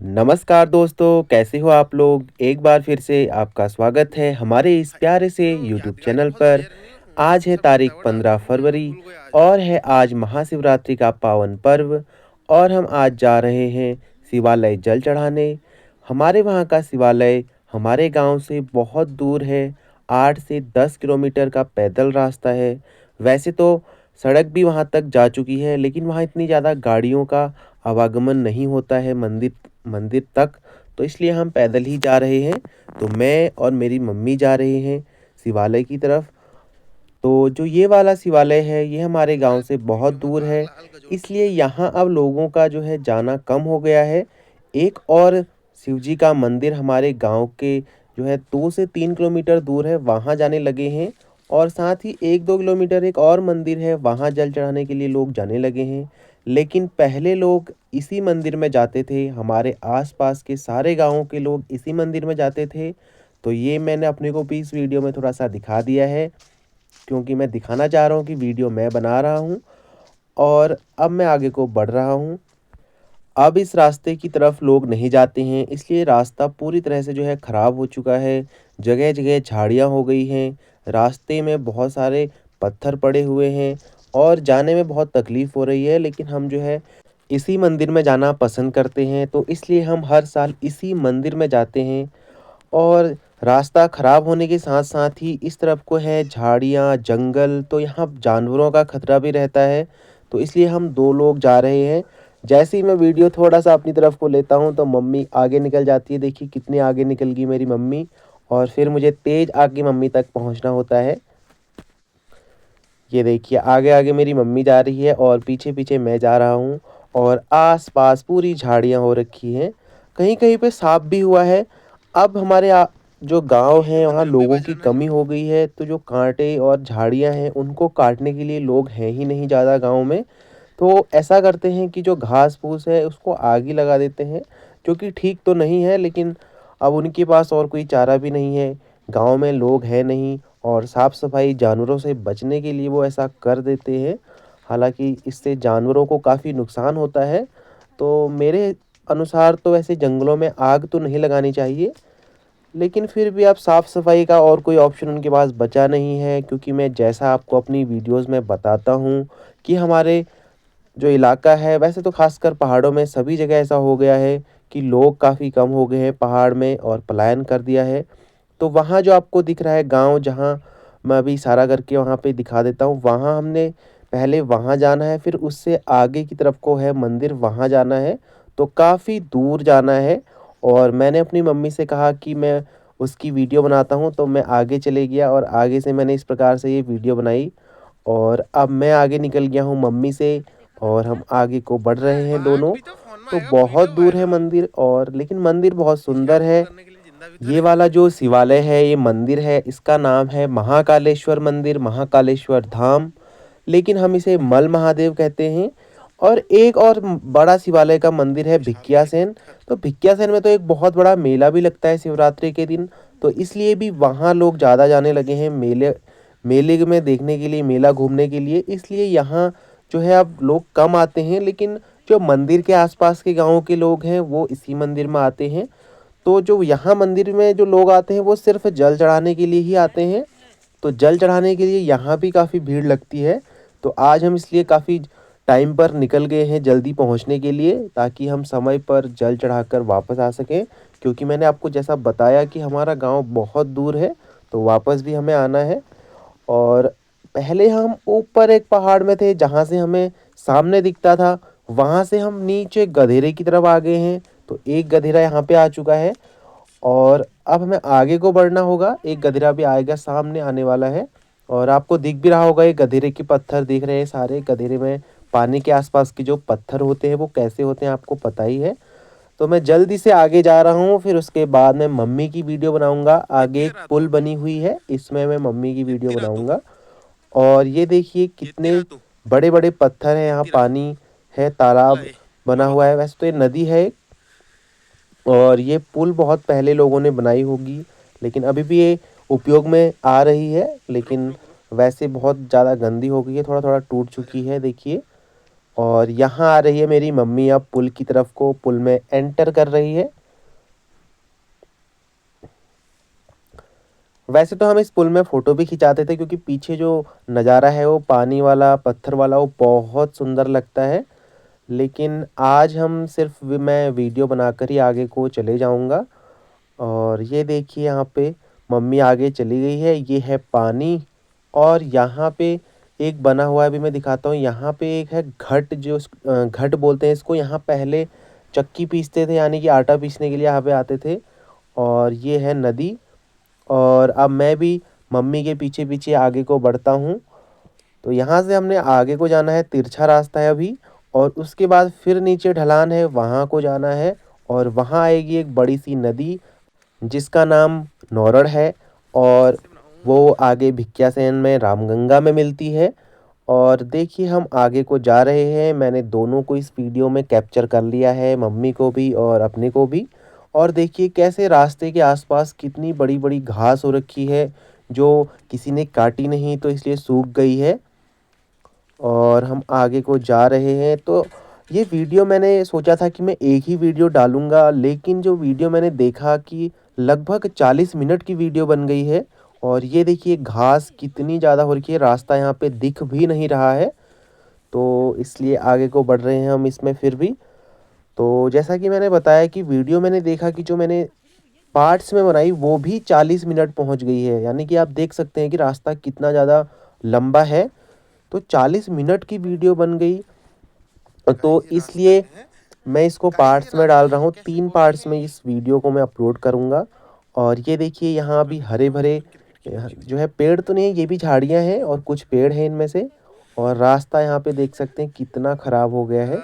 नमस्कार दोस्तों, कैसे हो आप लोग? एक बार फिर से आपका स्वागत है हमारे इस प्यारे से यूट्यूब चैनल पर। आज है तारीख 15 फरवरी और है आज महाशिवरात्रि का पावन पर्व और हम आज जा रहे हैं शिवालय जल चढ़ाने। हमारे वहाँ का शिवालय हमारे गांव से बहुत दूर है, 8 से 10 किलोमीटर का पैदल रास्ता है। वैसे तो सड़क भी वहाँ तक जा चुकी है, लेकिन वहाँ इतनी ज़्यादा गाड़ियों का आवागमन नहीं होता है मंदिर मंदिर तक, तो इसलिए हम पैदल ही जा रहे हैं। तो मैं और मेरी मम्मी जा रहे हैं शिवालय की तरफ। तो जो ये वाला शिवालय है ये हमारे गांव से बहुत दूर है, इसलिए यहाँ अब लोगों का जो है जाना कम हो गया है। एक और शिव जी का मंदिर हमारे गांव के जो है 2 से 3 किलोमीटर दूर है, वहाँ जाने लगे हैं। और साथ ही 1-2 किलोमीटर एक और मंदिर है, वहाँ जल चढ़ाने के लिए लोग जाने लगे हैं। लेकिन पहले लोग इसी मंदिर में जाते थे, हमारे आसपास के सारे गाँवों के लोग इसी मंदिर में जाते थे। तो ये मैंने अपने को भी इस वीडियो में थोड़ा सा दिखा दिया है, क्योंकि मैं दिखाना चाह रहा हूँ कि वीडियो मैं बना रहा हूँ और अब मैं आगे को बढ़ रहा हूँ। अब इस रास्ते की तरफ लोग नहीं जाते हैं, इसलिए रास्ता पूरी तरह से जो है ख़राब हो चुका है। जगह जगह झाड़ियाँ हो गई हैं, रास्ते में बहुत सारे पत्थर पड़े हुए हैं और जाने में बहुत तकलीफ़ हो रही है। लेकिन हम जो है इसी मंदिर में जाना पसंद करते हैं, तो इसलिए हम हर साल इसी मंदिर में जाते हैं। और रास्ता ख़राब होने के साथ-साथ ही इस तरफ को है झाड़ियाँ, जंगल, तो यहाँ जानवरों का खतरा भी रहता है। तो इसलिए हम 2 लोग जा रहे हैं। जैसे ही मैं वीडियो थोड़ा-सा अपनी तरफ को लेता हूँ तो मम्मी आगे निकल जाती है। देखिए कितनी आगे निकल गई मेरी मम्मी, और फिर मुझे तेज़ आगे मम्मी तक पहुँचना होता है। ये देखिए आगे-आगे मेरी मम्मी जा रही है और पीछे-पीछे मैं जा रहा हूँ और आस-पास पूरी झाड़ियाँ हो रखी हैं। कहीं-कहीं पे साँप भी हुआ है। अब हमारे जो गाँव है वहाँ लोगों की कमी हो गई है, तो जो काँटे और झाड़ियाँ हैं उनको काटने के लिए लोग हैं ही नहीं ज़्यादा गाँव में। तो ऐसा करते हैं कि जो घास-फूस है उसको आग ही लगा देते हैं, जो कि ठीक तो नहीं है, लेकिन अब उनके पास और कोई चारा भी नहीं है। गाँव में लोग हैं नहीं और साफ-सफाई जानवरों से बचने के लिए वो ऐसा कर देते हैं। हालाँकि इससे जानवरों को काफ़ी नुकसान होता है। तो मेरे अनुसार तो वैसे जंगलों में आग तो नहीं लगानी चाहिए, लेकिन फिर भी अब साफ-सफाई का और कोई ऑप्शन उनके पास बचा नहीं है, क्योंकि मैं जैसा आपको अपनी वीडियोज़ में बताता हूँ कि हमारे जो इलाका है, वैसे तो ख़ासकर पहाड़ों में सभी जगह ऐसा हो गया है कि लोग काफ़ी कम हो गए हैं पहाड़ में और पलायन कर दिया है। तो वहाँ जो आपको दिख रहा है गाँव, जहाँ मैं अभी इशारा करके वहाँ पे दिखा देता हूँ, वहाँ हमने पहले वहाँ जाना है, फिर उससे आगे की तरफ को है मंदिर, वहाँ जाना है। तो काफ़ी दूर जाना है और मैंने अपनी मम्मी से कहा कि मैं उसकी वीडियो बनाता हूँ, तो मैं आगे चले गया और आगे से मैंने इस प्रकार से ये वीडियो बनाई। और अब मैं आगे निकल गया हूँ मम्मी से और हम आगे को बढ़ रहे हैं दोनों। तो बहुत दूर है मंदिर, और लेकिन मंदिर बहुत सुंदर है। ये वाला जो शिवालय है, ये मंदिर है, इसका नाम है महाकालेश्वर मंदिर, महाकालेश्वर धाम, लेकिन हम इसे मल महादेव कहते हैं। और एक और बड़ा शिवालय का मंदिर है भिकियासेन। तो भिकियासेन में तो एक बहुत बड़ा मेला भी लगता है शिवरात्रि के दिन, तो इसलिए भी वहाँ लोग ज़्यादा जाने लगे हैं मेले मेले में देखने के लिए, मेला घूमने के लिए। इसलिए यहाँ जो है अब लोग कम आते हैं, लेकिन जो मंदिर के आसपास के गाँवों के लोग हैं वो इसी मंदिर में आते हैं। तो जो यहाँ मंदिर में जो लोग आते हैं वो सिर्फ जल चढ़ाने के लिए ही आते हैं। तो जल चढ़ाने के लिए यहाँ भी काफ़ी भीड़ लगती है। तो आज हम इसलिए काफ़ी टाइम पर निकल गए हैं जल्दी पहुँचने के लिए, ताकि हम समय पर जल चढ़ाकर वापस आ सकें। क्योंकि मैंने आपको जैसा बताया कि हमारा गाँव बहुत दूर है, तो वापस भी हमें आना है। और पहले हम ऊपर एक पहाड़ में थे जहाँ से हमें सामने दिखता था, वहाँ से हम नीचे गधेरे की तरफ आ गए हैं। तो एक गधेरा यहाँ पे आ चुका है और अब हमें आगे को बढ़ना होगा। एक गधेरा भी आएगा, सामने आने वाला है। और आपको दिख भी रहा होगा, ये गधेरे के पत्थर दिख रहे हैं सारे। गधेरे में पानी के आसपास के जो पत्थर होते हैं वो कैसे होते हैं आपको पता ही है। तो मैं जल्दी से आगे जा रहा हूँ, फिर उसके बाद मैं मम्मी की वीडियो बनाऊंगा। आगे एक पुल बनी हुई है, इसमें मैं मम्मी की वीडियो बनाऊंगा। और ये देखिए कितने बड़े बड़े पत्थर हैं, यहाँ पानी है, तालाब बना हुआ है। वैसे तो ये नदी है और ये पुल बहुत पहले लोगों ने बनाई होगी, लेकिन अभी भी ये उपयोग में आ रही है। लेकिन वैसे बहुत ज़्यादा गंदी हो गई है, थोड़ा थोड़ा टूट चुकी है देखिए। और यहाँ आ रही है मेरी मम्मी अब पुल की तरफ को, पुल में एंटर कर रही है। वैसे तो हम इस पुल में फ़ोटो भी खिंचाते थे क्योंकि पीछे जो नज़ारा है वो पानी वाला, पत्थर वाला, वो बहुत सुंदर लगता है। लेकिन आज हम सिर्फ मैं वीडियो बनाकर ही आगे को चले जाऊंगा। और ये देखिए यहाँ पे मम्मी आगे चली गई है, ये है पानी। और यहाँ पे एक बना हुआ है, अभी मैं दिखाता हूँ। यहाँ पे एक है घट, जो घट बोलते हैं इसको। यहाँ पहले चक्की पीसते थे, यानी कि आटा पीसने के लिए यहाँ पे आते थे। और ये है नदी। और अब मैं भी मम्मी के पीछे पीछे आगे को बढ़ता हूँ। तो यहाँ से हमने आगे को जाना है, तिरछा रास्ता है अभी। और उसके बाद फिर नीचे ढलान है, वहाँ को जाना है। और वहाँ आएगी एक बड़ी सी नदी जिसका नाम नौरड़ है। और वो आगे भिक्यासैन में रामगंगा में मिलती है। और देखिए हम आगे को जा रहे हैं। मैंने दोनों को इस वीडियो में कैप्चर कर लिया है, मम्मी को भी और अपने को भी। और देखिए कैसे रास्ते के आसपास कितनी बड़ी बड़ी घास हो रखी है, जो किसी ने काटी नहीं तो इसलिए सूख गई है। और हम आगे को जा रहे हैं। तो ये वीडियो मैंने सोचा था कि मैं एक ही वीडियो डालूँगा, लेकिन जो वीडियो मैंने देखा कि लगभग 40 मिनट की वीडियो बन गई है। और ये देखिए घास कितनी ज़्यादा हो रखी है, रास्ता यहाँ पे दिख भी नहीं रहा है। तो इसलिए आगे को बढ़ रहे हैं हम इसमें फिर भी। तो जैसा कि मैंने बताया कि वीडियो मैंने देखा कि जो मैंने पार्ट्स में बनाई वो भी 40 मिनट पहुँच गई है, यानी कि आप देख सकते हैं कि रास्ता कितना ज़्यादा लंबा है। तो 40 मिनट की वीडियो बन गई। तो इसलिए मैं इसको पार्ट्स में डाल रहा हूँ, 3 पार्ट्स में इस वीडियो को मैं अपलोड करूँगा। और ये देखिए यहाँ अभी हरे भरे जो है पेड़ तो नहीं है, ये भी झाड़ियाँ हैं और कुछ पेड़ हैं इनमें से। और रास्ता यहाँ पे देख सकते हैं कितना ख़राब हो गया है।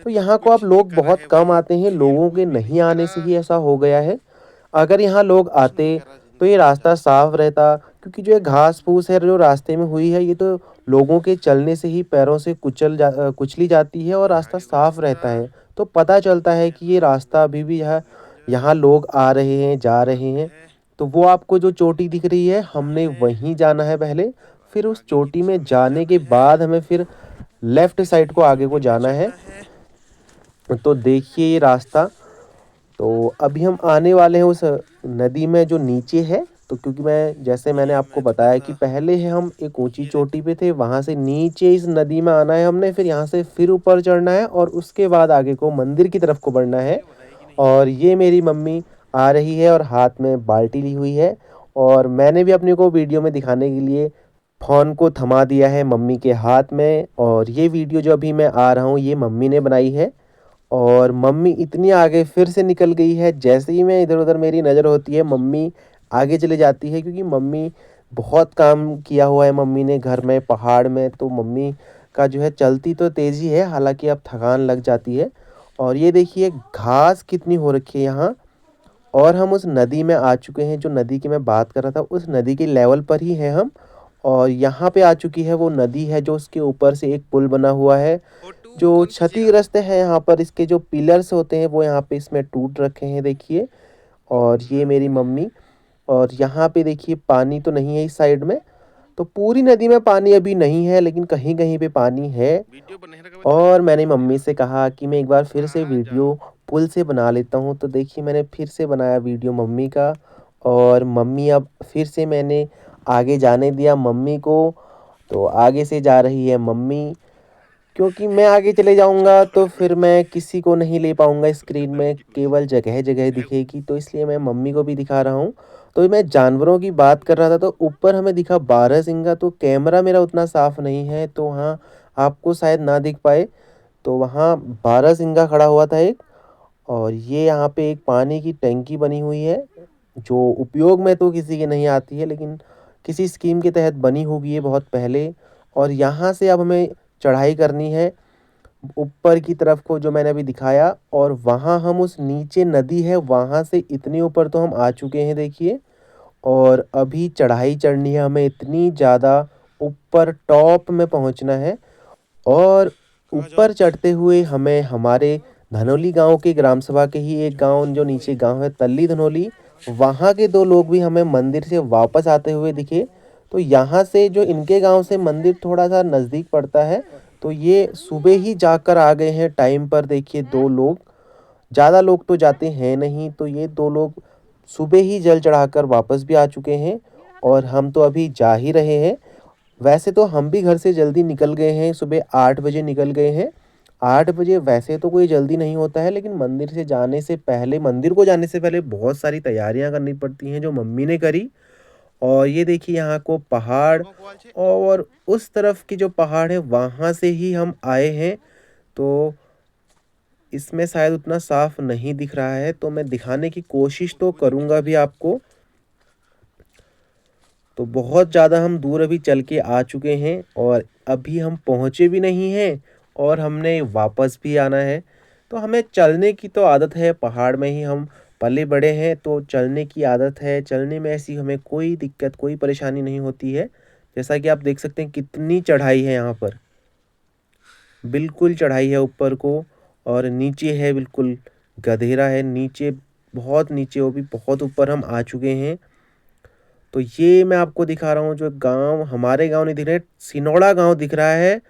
तो यहाँ को अब लोग बहुत कम आते हैं, लोगों के नहीं आने से ही ऐसा हो गया है। अगर यहाँ लोग आते तो ये रास्ता साफ रहता, क्योंकि जो ये घास फूस है जो रास्ते में हुई है, ये तो लोगों के चलने से ही पैरों से कुचली जाती है और रास्ता साफ रहता है। तो पता चलता है कि ये रास्ता अभी भी यहाँ यहाँ लोग आ रहे हैं, जा रहे हैं। तो वो आपको जो चोटी दिख रही है, हमने वहीं जाना है पहले। फिर उस चोटी में जाने के बाद हमें फिर लेफ्ट साइड को आगे को जाना है। तो देखिए ये रास्ता। तो अभी हम आने वाले हैं उस नदी में जो नीचे है। तो क्योंकि जैसे मैंने आपको बताया कि पहले है हम एक ऊंची चोटी पे थे, वहाँ से नीचे इस नदी में आना है हमने, फिर यहाँ से फिर ऊपर चढ़ना है और उसके बाद आगे को मंदिर की तरफ को बढ़ना है। और ये मेरी मम्मी आ रही है और हाथ में बाल्टी ली हुई है। और मैंने भी अपने को वीडियो में दिखाने के लिए फ़ोन को थमा दिया है मम्मी के हाथ में। और ये वीडियो जो अभी मैं आ रहा हूँ ये मम्मी ने बनाई है। और मम्मी इतनी आगे फिर से निकल गई है, जैसे ही मैं इधर-उधर मेरी नज़र होती है मम्मी आगे चली जाती है, क्योंकि मम्मी बहुत काम किया हुआ है मम्मी ने घर में, पहाड़ में। तो मम्मी का जो है चलती तो तेज़ी है, हालाँकि अब थकान लग जाती है। और ये देखिए घास कितनी हो रखी है यहाँ। और हम उस नदी में आ चुके हैं, जो नदी की मैं बात कर रहा था, उस नदी के लेवल पर ही हैं हम। और यहाँ पे आ चुकी है वो नदी है जो उसके ऊपर से एक पुल बना हुआ है, जो क्षतिग्रस्त है। यहाँ पर इसके जो पिलर्स होते हैं वो यहाँ पे इसमें टूट रखे हैं, देखिए। और ये मेरी मम्मी। और यहाँ पे देखिए पानी तो नहीं है इस साइड में। तो पूरी नदी में पानी अभी नहीं है, लेकिन कहीं-कहीं पे पानी है। और मैंने मम्मी से कहा कि मैं एक बार फिर से वीडियो पुल से बना लेता हूँ। तो देखिए मैंने फिर से बनाया वीडियो मम्मी का। और मम्मी अब फिर से मैंने आगे जाने दिया मम्मी को। तो आगे से जा रही है मम्मी, क्योंकि मैं आगे चले जाऊंगा तो फिर मैं किसी को नहीं ले पाऊंगा, स्क्रीन में केवल जगह जगह दिखेगी। तो इसलिए मैं मम्मी को भी दिखा रहा हूँ। तो मैं जानवरों की बात कर रहा था, तो ऊपर हमें दिखा बारहसिंगा। तो कैमरा मेरा उतना साफ नहीं है तो वहाँ आपको शायद ना दिख पाए। तो वहाँ बारहसिंगा खड़ा हुआ था एक। और ये यहाँ पे एक पानी की टंकी बनी हुई है, जो उपयोग में तो किसी के नहीं आती है, लेकिन किसी स्कीम के तहत बनी होगी ये बहुत पहले। और यहाँ से अब हमें चढ़ाई करनी है ऊपर की तरफ को, जो मैंने अभी दिखाया। और वहाँ हम उस नीचे नदी है वहाँ से इतने ऊपर तो हम आ चुके हैं, देखिए। और अभी चढ़ाई चढ़नी है हमें इतनी ज़्यादा, ऊपर टॉप में पहुँचना है। और ऊपर चढ़ते हुए हमें हमारे धनोली गांव के ग्राम सभा के ही एक गांव, जो नीचे गांव है तल्ली धनोली, वहां के 2 लोग भी हमें मंदिर से वापस आते हुए दिखे। तो यहाँ से जो इनके गांव से मंदिर थोड़ा सा नज़दीक पड़ता है, तो ये सुबह ही जाकर आ गए हैं टाइम पर। देखिए 2 लोग, ज़्यादा लोग तो जाते हैं नहीं, तो ये 2 लोग सुबह ही जल चढ़ाकर वापस भी आ चुके हैं और हम तो अभी जा ही रहे हैं। वैसे तो हम भी घर से जल्दी निकल गए हैं, सुबह 8 बजे निकल गए हैं। 8 बजे वैसे तो कोई जल्दी नहीं होता है, लेकिन मंदिर को जाने से पहले बहुत सारी तैयारियां करनी पड़ती हैं, जो मम्मी ने करी। और ये देखिए यहाँ को पहाड़, और उस तरफ की जो पहाड़ है वहाँ से ही हम आए हैं। तो इसमें शायद उतना साफ नहीं दिख रहा है, तो मैं दिखाने की कोशिश तो करूँगा भी आपको। तो बहुत ज़्यादा हम दूर अभी चल के आ चुके हैं और अभी हम पहुँचे भी नहीं हैं और हमने वापस भी आना है। तो हमें चलने की तो आदत है, पहाड़ में ही हम पले बड़े हैं, तो चलने की आदत है। चलने में ऐसी हमें कोई दिक्कत, कोई परेशानी नहीं होती है। जैसा कि आप देख सकते हैं कितनी चढ़ाई है यहाँ पर, बिल्कुल चढ़ाई है ऊपर को, और नीचे है बिल्कुल गधेरा है नीचे, बहुत नीचे, वो भी बहुत ऊपर हम आ चुके हैं। तो ये मैं आपको दिखा रहा हूँ जो गांव, हमारे गांव नहीं दिख रहे, सिनोड़ा गांव दिख रहा है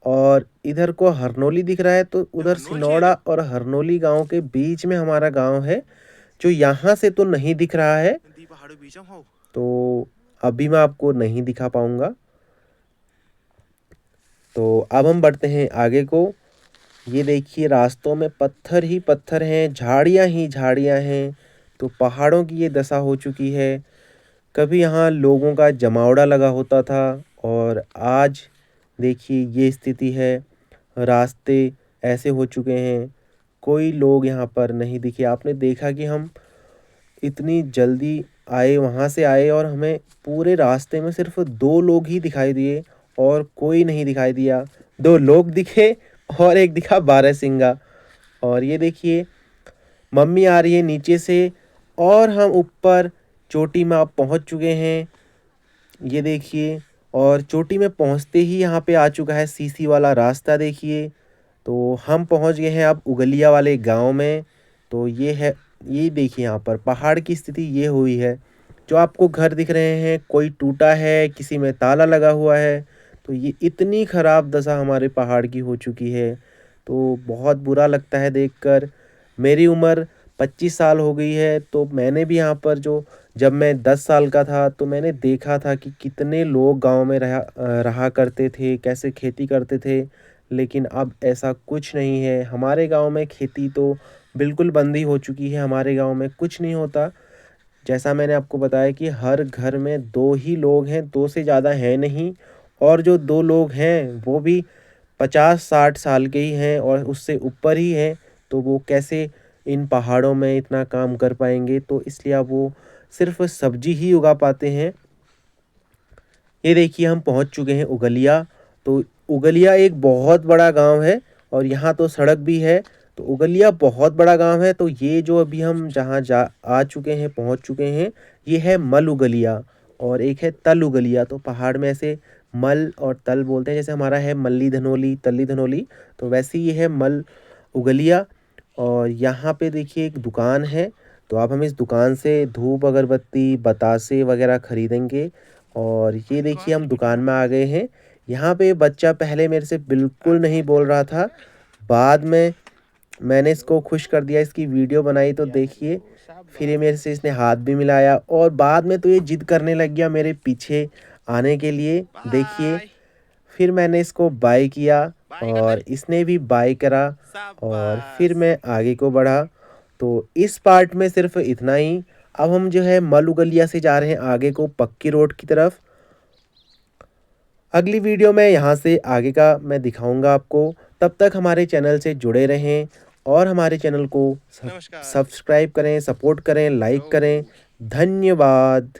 और इधर को हरनोली दिख रहा है। तो उधर सिनोड़ा और हरनोली गांव के बीच में हमारा गांव है, जो यहाँ से तो नहीं दिख रहा है, तो अभी मैं आपको नहीं दिखा पाऊंगा। तो अब हम बढ़ते हैं आगे को। ये देखिए रास्तों में पत्थर ही पत्थर हैं, झाड़ियाँ ही झाड़ियाँ हैं। तो पहाड़ों की ये दशा हो चुकी है। कभी यहाँ लोगों का जमावड़ा लगा होता था और आज देखिए ये स्थिति है। रास्ते ऐसे हो चुके हैं, कोई लोग यहाँ पर नहीं दिखे। आपने देखा कि हम इतनी जल्दी आए, वहाँ से आए, और हमें पूरे रास्ते में सिर्फ 2 लोग ही दिखाई दिए और कोई नहीं दिखाई दिया। 2 लोग दिखे और एक दिखा बारहसिंगा। और ये देखिए मम्मी आ रही है नीचे से और हम ऊपर चोटी में आप पहुंच चुके हैं। ये देखिए, और चोटी में पहुंचते ही यहाँ पे आ चुका है सीसी वाला रास्ता। देखिए तो हम पहुंच गए हैं अब उगलिया वाले गांव में। तो ये है, ये देखिए यहाँ पर पहाड़ की स्थिति ये हुई है। जो आपको घर दिख रहे हैं, कोई टूटा है, किसी में ताला लगा हुआ है। तो ये इतनी ख़राब दशा हमारे पहाड़ की हो चुकी है, तो बहुत बुरा लगता है देखकर। मेरी उम्र 25 साल हो गई है, तो मैंने भी यहाँ पर जब मैं 10 साल का था तो मैंने देखा था कि कितने लोग गांव में रहा करते थे, कैसे खेती करते थे। लेकिन अब ऐसा कुछ नहीं है। हमारे गांव में खेती तो बिल्कुल बंद ही हो चुकी है, हमारे गांव में कुछ नहीं होता। जैसा मैंने आपको बताया कि हर घर में 2 ही लोग हैं, 2 से ज़्यादा हैं नहीं। और जो 2 लोग हैं वो भी 50-60 साल के ही हैं और उससे ऊपर ही हैं। तो वो कैसे इन पहाड़ों में इतना काम कर पाएंगे, तो इसलिए अब वो सिर्फ सब्जी ही उगा पाते हैं। ये देखिए हम पहुंच चुके हैं उगलिया। तो उगलिया एक बहुत बड़ा गांव है और यहाँ तो सड़क भी है। तो उगलिया बहुत बड़ा गांव है। तो ये जो अभी हम जहाँ जा आ चुके हैं, पहुँच चुके हैं, ये है मल उगलिया और एक है तल उगलिया। तो पहाड़ में ऐसे मल और तल बोलते हैं, जैसे हमारा है मल्ली धनोली, तल्ली धनोली, तो वैसे ये है मल उगलिया। और यहाँ पे देखिए एक दुकान है, तो आप हम इस दुकान से धूप अगरबत्ती बतासे वगैरह खरीदेंगे। और ये देखिए हम दुकान में आ गए हैं। यहाँ पे बच्चा पहले मेरे से बिल्कुल नहीं बोल रहा था, बाद में मैंने इसको खुश कर दिया, इसकी वीडियो बनाई, तो देखिए फिर ये मेरे से इसने हाथ भी मिलाया और बाद में तो ये जिद करने लग गया मेरे पीछे आने के लिए। देखिए फिर मैंने इसको बाय किया और इसने भी बाय करा और फिर मैं आगे को बढ़ा। तो इस पार्ट में सिर्फ इतना ही। अब हम जो है मलुगलिया से जा रहे हैं आगे को पक्की रोड की तरफ। अगली वीडियो में यहाँ से आगे का मैं दिखाऊंगा आपको। तब तक हमारे चैनल से जुड़े रहें और हमारे चैनल को सब्सक्राइब करें, सपोर्ट करें, लाइक करें। धन्यवाद।